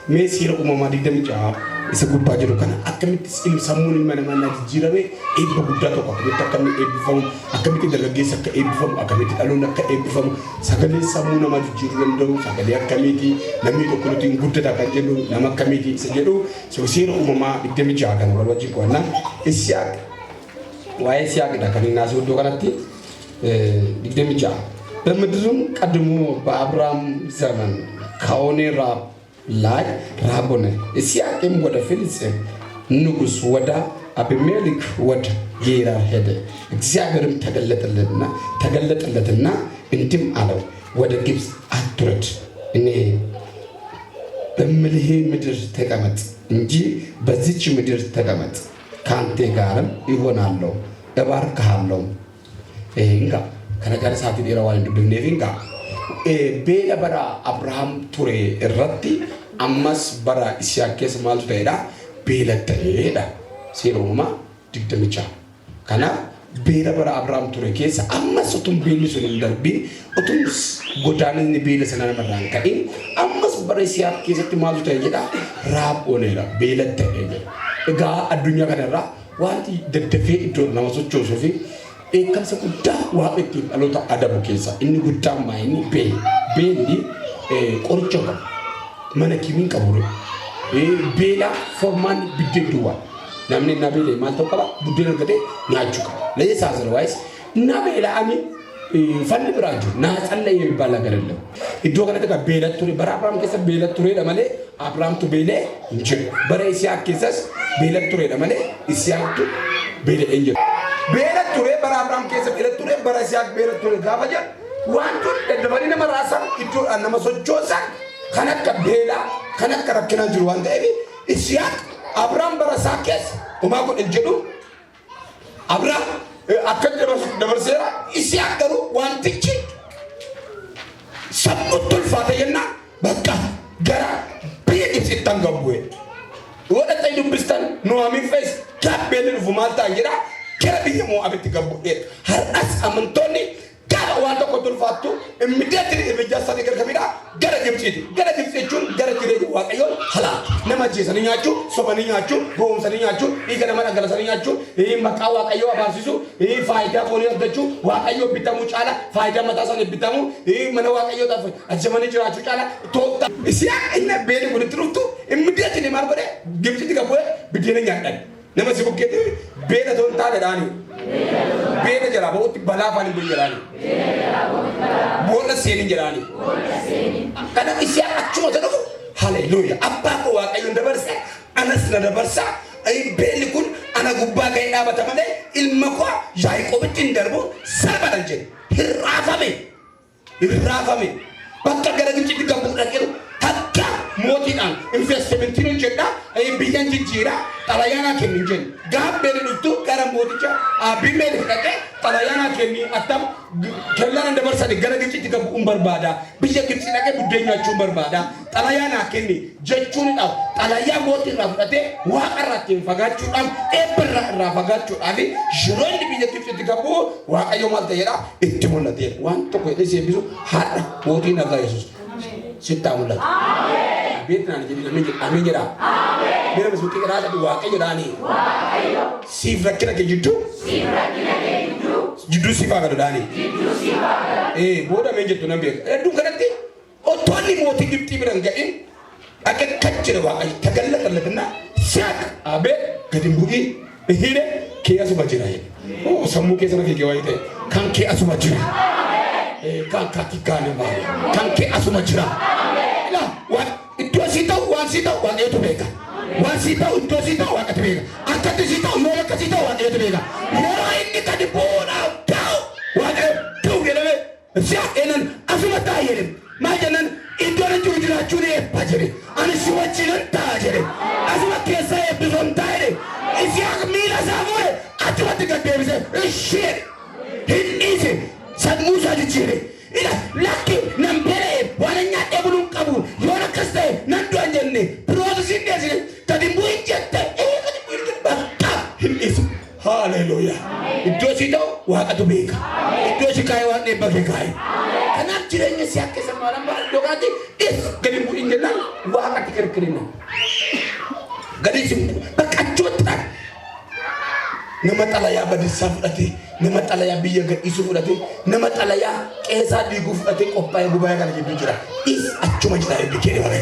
Seera uumamaa 26 isa gubbaa jiru kana akkamitti sammuun ilma namaa jijjiirame eebba guddaa tokko akkamitti akkamii eebbifamu akkamitti dargaggeessa akka eebbifamu akkamitti dhaloonni akka eebbifamu sagalee sammuu namaa jijjiiruu danda'u sagalee akkamiiti namni tokko nuti hin guddata kan jedhu nama akkamiiti isa jedhu seera uumamaa 26 kana wal wajjin qo'annaa Isiyaaq waa'ee Isiyaaqidha kan inni naasuu iddoo kanatti 26 በምድርም ቀድሞ በአብርሃም ዘመን ከሆነ ራብ ላይ ራብ ሆነ። ይስሐቅም ወደ ፍልስጤም ንጉሥ ወደ አቢሜሌክ ወደ ጌራር ሄደ። እግዚአብሔርም ተገለጠለትና እንዲህም አለው ወደ ግብፅ አትውረድ፣ እኔ በምልህ ምድር ተቀመጥ እንጂ በዚች ምድር ተቀመጥ፣ ከአንተ ጋርም ይሆናለሁ፣ እባርክሃለሁ። እንጋ ከነገር ሳት ዲራዋን ዱብኔፊንጋ beela bara Abrahaam ture irratti ammas bara Isiyaaq keessa maaltu ta'edha beela ta'edha seera uumamaa 26 kanaaf beela bara Abrahaam ture keessa ammas utuu beelli sun hin darbiin utuu godaanni beela sana namarraan ka'in ammas bara Isiyaaq keessatti maaltu ta'e jedha raab ooleera beela ta'edha egaa addunyaa kanarraa wanti daddafee iddoo nama sochoosuu fi eekamsa guddaa waa ittiin dhaloota adabu keessa inni guddaa maayini beelli qoricha qabu mana kimiin qabu beela formaan biddeen duwwaa namni na beela maal ta'u qaba buddeen argatee nyaachuu qaba lee saasira waayis na beela ani fanni biraa jiru naa callee baala galallee iddoo kanatti kan beela ture bara Abrahaam keessa beela tureedha malee Abrahaamtu beelee hin jiru bara Isiyaaq keessas beela tureedha malee Isiyaaqtu beela hin jiru. Beela ture bara Abrahaam keessa beela ture bara Isiyaaq beela ture gaafa jedhu wantoonni daddafanii nama raasan iddoodhaan nama sochoosan kan akka beelaa kan akka rakkinaa jiru waan ta'eef Isiyaaq Abrahaam bara isaa keessa homaa godhe jedhu Abrahaam akka dabarseera Isiyaaq garuu wantichi sabbutti ulfaate jennaan bakka gara biyya Gibxitti hanga bu'e. Wadhatta dubbistan Nuhaamiin fees gaabbeelli dhufu maal ta'an jedhaa kera biyya Mo'aabitti gabbu'eera. Har'as amantoonni gaafa waan tokko ulfaattu immediately ibijaasaanii gargamidhaa gara Gibxiiti. Gara Gibxi jechuun gara jireenya Waaqayyoon halaa nama ajjeesanii nyaachuu, sobanii nyaachuu, gowwoomsanii nyaachuu, dhiiga nama dhangalaasanii nyaachuu, maqaa Waaqayyoo abaarsiisuu, faayidaa foonii argachuu, Waaqayyoo bitamuu caala, faayidaa mataa isaanii bitamuu, mana Waaqayyootaaf ajjamanii jiraachuu caala tooftaa. Isiyaaq inni beelli walitti dhuftu immediately maal godhee Gibxitti gabbu'ee biddeena nyaadhan. Nama si bukkeetti beela toon taane dhaani. Beela jala ba'utti balaa afaan hin jedhaani. Boolla seenin jedhaani. Kana Isiyaaq achuma jedhu haleluuyaa. Abbaa koo Waaqayyoon dabarse anas na dabarsa. Beelli kun ana gubbaa ga'ee dhaabata malee ilma koo Yaaqoobitti hin darbu salphaadhaan jedhe. Hirraafame. Bakka gara Gibxitti gabbuu dhaqeeru takka mootiidhaan investimentiin hojjedha biyyaan jijjiira xalayaanaa kenni hin jennu gaabbeeni dhuftu gara mooticha Abiimeelek dhaqee xalayaanaa kenni attam kellaan dabarsanii gara Gibxitti gabbuun barbaada biyya Gibxi dhaqee buddeen nyaachuun barbaada xalayaanaa kenni jechuunidhaaf xalayaa mootii irraa fudhatee waaqa irraa fagaachuudhaaf eebba irraa fagaachuudhaaf yeroo inni biyya Gibxitti gabbuu Waaqayyo maal ta'eedha itti mul'ate waan tokko hidhee seebisu haadha mootiin nagaa Yesuus sitta mul'ata. Beeknaan jedhanii amiin jedhaa. Bira masuutii qiraata Waaqayyo dhaanii. Siif rakkina kee jidduu siif haa gadu dhaanii. Booda amiin jettu nan beeka. Hedduun kanatti otoo inni mootii Gibxii bira hin ga'in akka kachira Waaqayyo tagallallatinaa Isiyaaq abee gadi hin bu'ii hidhe kee asuma jira. Sammuu keessa na fiigee wayii ta'e kan kee asuma jira. Kan kati gane ba kan ke asuma jira la wa iddoo si ta'u waan si ta'u Waaqayyotu beeka waan si ta'u iddoo si ta'u Waaqayyotu beeka akkatti si ta'u yoo akkasi ta'u Waaqayyotu beeka yeroo inni gadi bu'uudhaaf ta'u Waaqayyotu jedhame Isiyaaq eenan asuma ta'a jedhe maal jennan iddoo na jiru jiraachuun eebba jedhe ani si wajjinan ta'a jedhe asuma keessa eebbisoon ta'a jedhe Isiyaaq miila isaa fuudhe achumatti gad deebise ishee hin dhiise sammuu isaa jijjiire ila lakki nan beela'e waan nyaadhee buluun qabu yoo akkas ta'e nan du'an jenne piroosisiin deesine gadi hin bu'in jette gadi bu'in bakka hin dhiisu haleluuyaa iddoo si ta'u Waaqatu beeka iddoo si kaa'e waan eebba kee kaa'e kanaaf jireenya si akka isa maalan bara iddoo kanatti gadi hin bu'in jennaan Waaqatti kirkire kenina gadisi bakkachu tan nama talaya badisa fudhate nama talaya biyya gadhiisu fudhate nama talaya qeesaa diiguu fudhate qophaa'ee gubaa kana jidduu jira is achuma jira eebbikee bare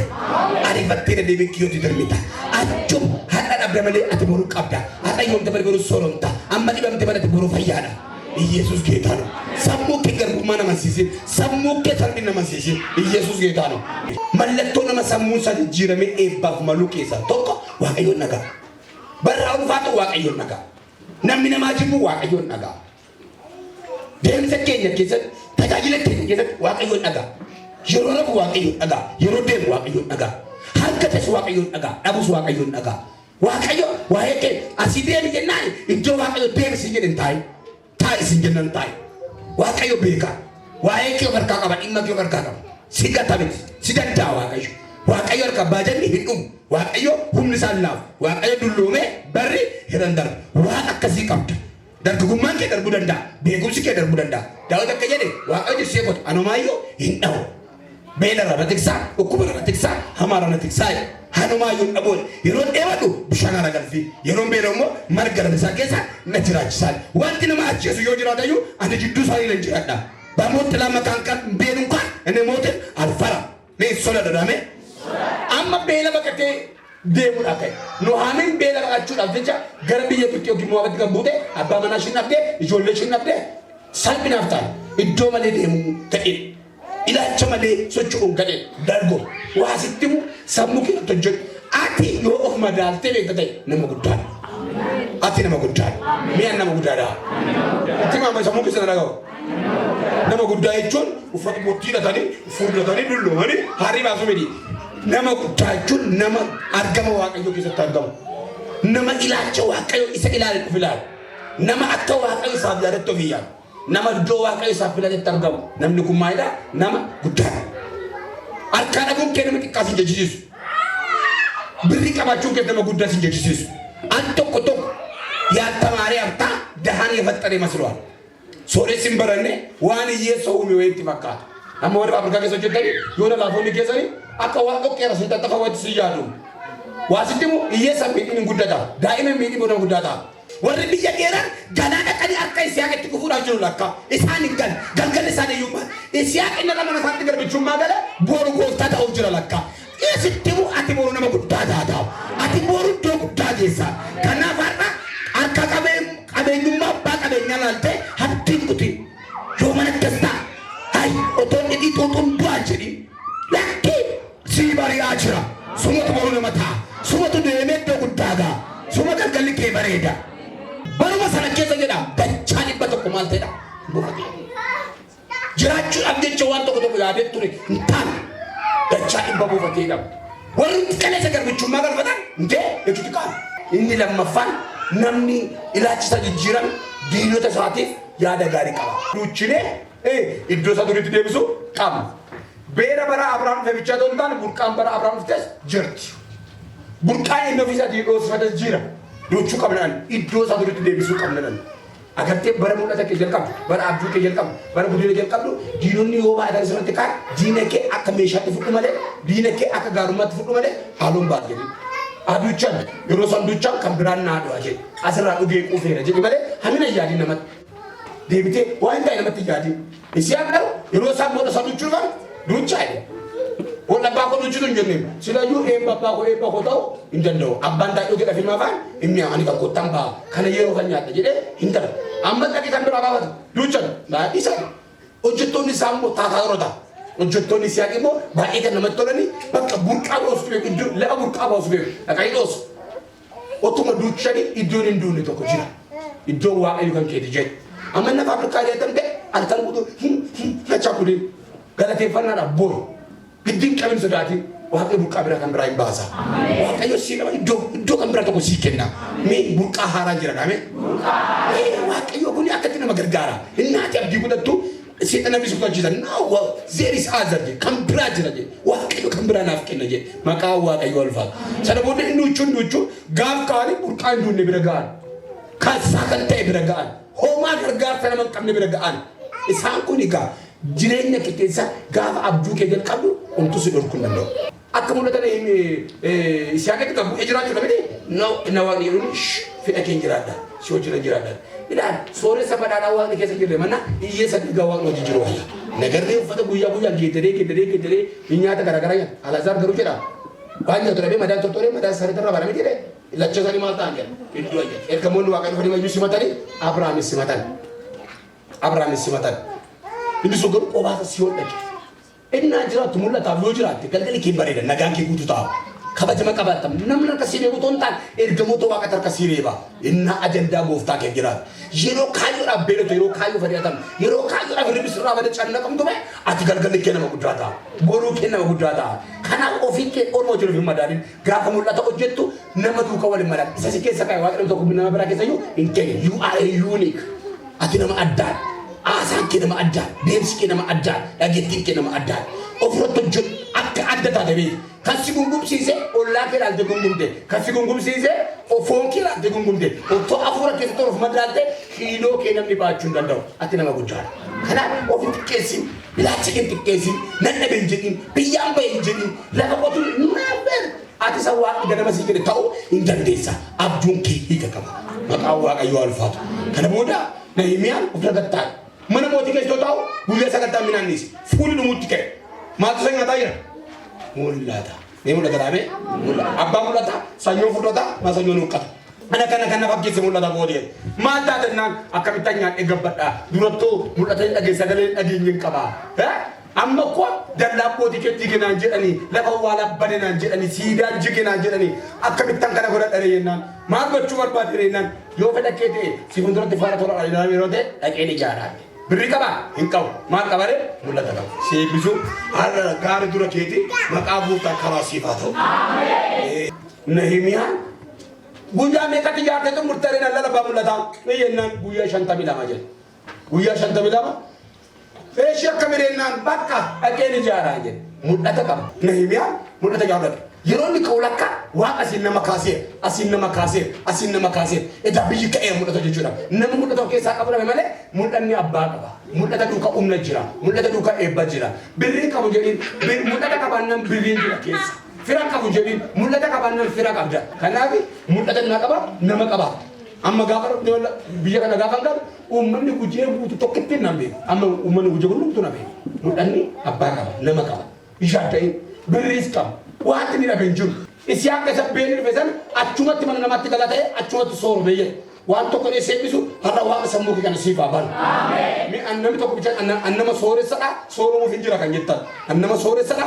ariifattee deebikiyooti darmita achum hadha dhabda malee ati boruu qabda hadha yoomte malee boruu sooromta amma dhibamte malee ati boruu fayyaadha ኢየሱስ ጌታ ነው ሰሙከ ገርቡማ ነመሲሲ ሰሙከ ተርቢ ነመሲሲ ኢየሱስ ጌታ ነው መለቶ ነመሰሙ ሰጅረሜ ኤባፍ መሉቄሳ ቶኮ ዋቀዮ ነጋ በራው ፋቱ ዋቀዮ ነጋ ነሚነ ማጅሙ ዋቀዮ ነጋ ደምሰ ከኛ ከሰ ተጋጅለ ከሰ ዋቀዮ ነጋ የሮረብ ዋቀዮ ነጋ የሮደም ዋቀዮ ነጋ ሀንከተስ ዋቀዮ ነጋ አቡስ ዋቀዮ ነጋ ዋቀዮ ዋሄከ አሲዴም የናይ እጆ ዋቀዮ ደምስ ይንታይ ታይስ እንጀነንታይ ዋቀዮ ቤካ ዋይከ በርካ ቀባ ኢማከ በርካ ቀባ ሲጋታበት ሲዳዳ ዋቀዮ ዋቀዮ ከባጀን ሂዱም ዋቀዮ ሁምንሳላፍ ዋቀዮ ዱሉሜ በሪ ሄረንደር ዋቀ ከዚ ቀብድ ደርጉማን ከደርቡ ደንዳ ቤጉስ ከደርቡ ደንዳ ዳው ተከጀደ ዋቀዮ ሲቆት አኖማዮ ይንዳው ቤለራ በትክሳ እኩበራ በትክሳ ሐማራ በትክሳ ሃኖማዮ አቦል ይሮን ኤባዱ ብሻናራ ገልፊ ይሮን ቤለሞ ማርገረም ሳኬሳ ነትራችሳል ዋንቲነ ማአቸሱ yoojiraadayu ane jiddu saari lenjada bamoot la makankan been እንኳን እኔ ሞት አልፈራ ለሶላ ደዳሜ አማ ቤለ በከቴ ደሙ ዳከይ ኖሃሚን ቤለ ባቹ ዳብቻ ገረብየ ፍቅዮ ጊሞበት ገቡቴ አባ መናሽናፍቴ ይጆለሽናፍቴ ሳልብናፍታል እዶ መለ ደሙ ተዲ ኢላቸ መለ ሶቹን ገደ ዳርጎ ዋሲትሙ ሰሙክ ተጀ አቲ ዮኦፍ መዳልቴ ቤከተ ነመጉዳል አቲ ነመጉዳል ሚያን ነመጉዳዳ አቲ ማማ ሰሙክ ሰነራጋው ነመጉዳይቹን ኡፈት ሞቲላታኒ ፉርዳታኒ ዱሉማኒ ሃሪባሱ ሜዲ ነመጉዳይቹን ነመ አርገመ ዋቀዮ ከሰታርገው ነመ ኢላቸ ዋቀዮ ኢሰኢላል ፍላል ነመ አከ ዋቀዮ ሳብያደቶ ቢያል nama do waaqayyo saafilate targamu namni kun maayida nama guddaadha harka dhabuun kee nama xiqqaa sin jechisiisu birri qabaachuun kee nama guddaa sin jechisiisu an tokko tokko yaatamaaree hartaa dahaan yefaxxaree masluwaan sooressin baranne waan hiyyeessa uume wayitti fakkaata amma warra Afrikaa keessa hojjetanii yoona laafoonni keessanii akka waan dhoqqeera sin tattafa wayitti si yaadu waasittimu hiyyeessa miidhiin guddata daa'ima miidhiin nama guddaata warri biyya dheeraa galaana qani akka Isiyaaqatti kufuudhaa jiru lakka isaan galgal isaan iyyummaa Isiyaaq inni nama nasaatti garbichummaa gala boru gooftaa ta'uuf jira lakka isittimu ati boru nama guddaa taataaf ati boru iddoo guddaa geessa kanaaf har'a harka qabeenyummaa abbaa qabeenyaa laaltee hattiin kuti yoo mana keessaa hay otoo inni xuuxuun bu'aa jedhi lakki sii bari'aa jira sumatu boru nama ta'a sumatu deemee iddoo guddaa gaa suma galgalli kee bareeda baruma sana keessa jedha dachaa dhibba tokko maal ta'edha buufate jiraachuudhaaf jecha waan tokko yaadee ture hin taane dachaa dhibba buufateedha warri qaleessa garbichummaa galfatan intee jechuuti qaala inni lammaffaan namni ilaachisa jijjiiran diinota isaatiif yaada gaarii qaba duuchinee iddoo isaa duriitti deebisu qaba beera bara Abrahaam fe'ichaa ta'uu hin taane burqaan bara Abrahaam fitees jirti burqaan inni ofiisaa dhiidhoos jira Lucu kabelan, iddo satu itu dia bisu kabelan. Agar tiap barang muda tak kejelkam, barang abdu kejelkam, barang budi kejelkam tu, jinun ni oba ada sesuatu tekar, jinne ke akam mesha tu fuku male, jinne ke akam garumat tu fuku male, halum bad jadi. Adu chan, yurosan duchan kamberan nado aje. Asal aku dia kufir aje. Jadi hamil aja jadi nama. Dia bete, wah ini nama tiga jadi. Siapa tahu, yurosan muda satu cuman, ducai. Wala ba ko lucu dun jenne sila yu papa ko taw indando abanda yu kita film afan imya ani ka ko tamba kana yero kan nyata jede hintar amma ta kita bera bawat lucu ba isa ojetto ni sammo ta ta rota ojetto ni siagi mo ba ita na matolani bakka burqa bo su be la burqa bo su be akai dos otuma duchani idoni nduni to ko jira iddo wa ayu kan ke dije amma na fabrika ya tambe al kan budu na chakudi galate fanna da boy Gidin kami sodati, waktu buka bira kan bira bahasa. Waktu yo sih kami do kan bira to ko sikenna. Me buka haran jira kami. Waktu yo kuni akati nama gargara. Inna ti abdi kuda tu setan nabi suka jira. Now there is hazard. Kan bira jira je. Waktu yo kan bira nafkin je. Maka waktu yo alfa. Sana bodoh nucu gam kali buka indun bira gan. Kasakan te bira gan. Homa gargar sana man kam bira gan. Isan kuni ga. Jirenya kita gaaf abduu keegan qabdu ontu si dhorkun danda'u Akkuma mul'atan isaanitti qabu ejiraachuu dhabee na waaqni jedhuun fedha keenya jiraadha si hojii jiraadha ilaal sooressa badhaadhaa waaqni keessa jirre mana hiyyeessa dhiigaa waaqni hojii jiru wayya nagarree uffata guyyaa geeddaree nyaata garaagaraa nyaata Alaazaar garuu jedha waan nyaatu dhabee madaan tortoree madaan sariitarra barame jedhee lacha isaanii maal ta'an jedha iddoo wayya ergamoonni waaqni dhufanii mayyuu simatanii Abrahaamis simatan inni sun garuu qobaasa si hodhate innaa jiraattu mul'ataaf yoo jiraatte galgali kee bareeda nagaan kee guutuu ta'a kabajama qabaatam namni harka sii reebu toon ta'an ergamoota waaqatti harka sii reeba innaa ajandaa gooftaa kee jiraata yeroo kaayyoodhaaf beelatu yeroo kaayyoo fadhiyatam yeroo kaayyoodhaaf hirribis irraa bada cannaqamtu ba'e ati galgalli kee nama guddaa ta'a boruu kee nama guddaa ta'a kanaaf ofii kee ormoo jiruuf hin madaalin gaafa mul'ata hojjettu nama duuka waliin madaan isa si keessa kaa'e waaqni tokko nama biraa keessa iyyuu hin kenne you are unique ati nama addaan asaan kee nama addaan deemsi kee nama addaan dhageettiin kee nama addaan ofirratti hojjetu akka adda taate beeku kan si gungumsiise ollaa kee ilaalte gungumte kan si gungumsiise foon kee ilaalte gungumte otoo afuura keessa toluuf madaalte kiiloo kee namni baachuu hin danda'u ati nama guddaadha kanaaf ofi xiqqeessin ilaalcha kee xiqqeessin nannabe hin jedhin biyyaan bahe hin jedhin lafa qotuun naafeer ati isa waaqni ganama sii jedhe ta'uu hin dandeessa abjuun kee hiika qaba maqaan waaqayyoo ulfaatu kana booda Nehemiyaan of dagattaa mana mootii keessa ta'u guyyaa sagantaa midhaannis fuuli dhumutti ka'e maaltu isa nyaataa jira mul'ata mee mul'ata dhaabee abbaa mul'ata sanyoo fudhata maa sanyoo nuuqqata kana fakkeesse mul'ata boodee maal taatennaan akkamittan nyaadhee gabbadhaa durattuu mul'ata dhagee sagalee dhageenyi hin qabaa amma ko dallaa mootii keetti ginaan jedhanii lafa waala badanaan jedhanii siidaan jiginaan jedhanii akkamittan kana godhadhanii jennaan maal gochuu barbaade jennaan yoo fedha kee ta'e si fuulduratti faara tola dhalinaa yeroo ta'e dhaqee ni jaaraan birri qaba hin qabu maal qabare mul'ata qabu seebisu har'a gaari dura keeti maqaa buutaa karaa siifaa ta'u Nehemiyaan guyyaa meeqatti jaartee murteereen lallabaa mul'ata jennaan guyyaa 52 jedhe guyyaa 52 Feeshi akka mireenaan bakka dhaqeen ijaaraa jedhe mul'ata qaba Nehemiyaan mul'ata jaallata yeroo inni ka'u lakka waan asiin nama kaasee edaa biyyi ka'ee mul'ata jechuudha nama mul'ata keessaa qabu malee mul'anni abbaa qaba mul'ata duuka humna jira mul'ata duuka eebba jira birrii qabu jedhiin mul'ata qabaannan birriin jira keessa fira qabu jedhiin mul'ata qabaannan fira qabda kanaaf mul'ata nama qaba amma gaafa biyya kana gaafa qabu ummanni gujee guutu tokkitti nan beeku amma ummanni gujee guutu na beeku mul'anni abbaa qaba nama qaba ishaa ta'e birriis qaba wanti ni dhabe hin jiru isi akka isa beeni dhufesan achumatti mana namatti gala ta'e achumatti sooro beeyye waan tokko ne seebisu har'a waaqa sammuu kee kana siifaa bal mi annami tokko bicha annama sooressadha sooromuuf hin jira kan jettan annama sooressadha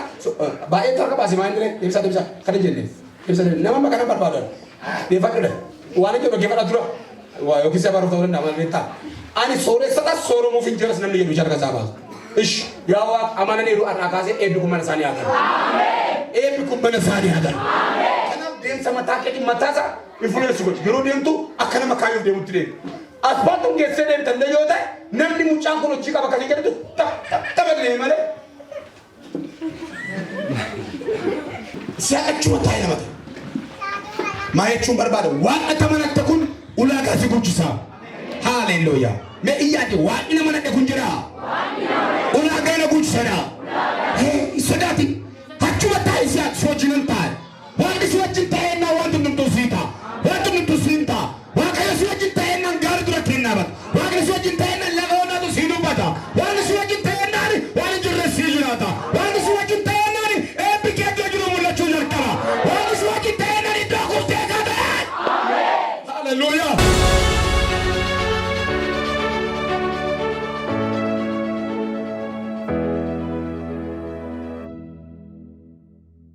baay'ee tarka baasi maa indire deebisa kana jenne deebisa nama makana barbaadan deefadhudha waan jedhu geefadha dura yookiin sabaa ta'uu danda'a maal beektaa ani sooressadha sooromuuf hin jiras namni jedhu jarka isaa baasu ish yaa waaqa amananiiru har'aa kaasee eebbi kun mana isaanii haa galu eebbi kun mana isaanii haa galu kanaaf deemsa mataa keetiin mataasa influensi godhi yeroo deemtu akka nama kaayyoof deemutti deemu asfaaltuun geessee deemtan yoo ta'e namni mucaan kun hojii qaba kan hin jedhu taphatee malee si'a achuma taa'ee nama ta'e maa jechuun barbaada waan akka manatti kun ulaagaa si guddisaa haalelooyaa mee iyyaati waan nama nadhe kun jira ulaagaa na guddisadha sodaati achuma taa'ee si'a sochinan taa'e wanti si wajjin ta'ee naa wanti numtuu sii ta'a wanti numtuu sii ta'a waaqayyo si wajjin ta'ee naan gaarii dura kennaa bata waaqayyo si wajjin ta'ee naan lafa onaatu sii dubbata wanti si wajjin ta'ee naan waan jirre sii jiraata wanti si wajjin ta'ee naan eebbi kee iddoo jiru mul'achuu jalqaba wanti si wajjin ta'ee naan iddoo kurtee kaa ta'e haleluuyaa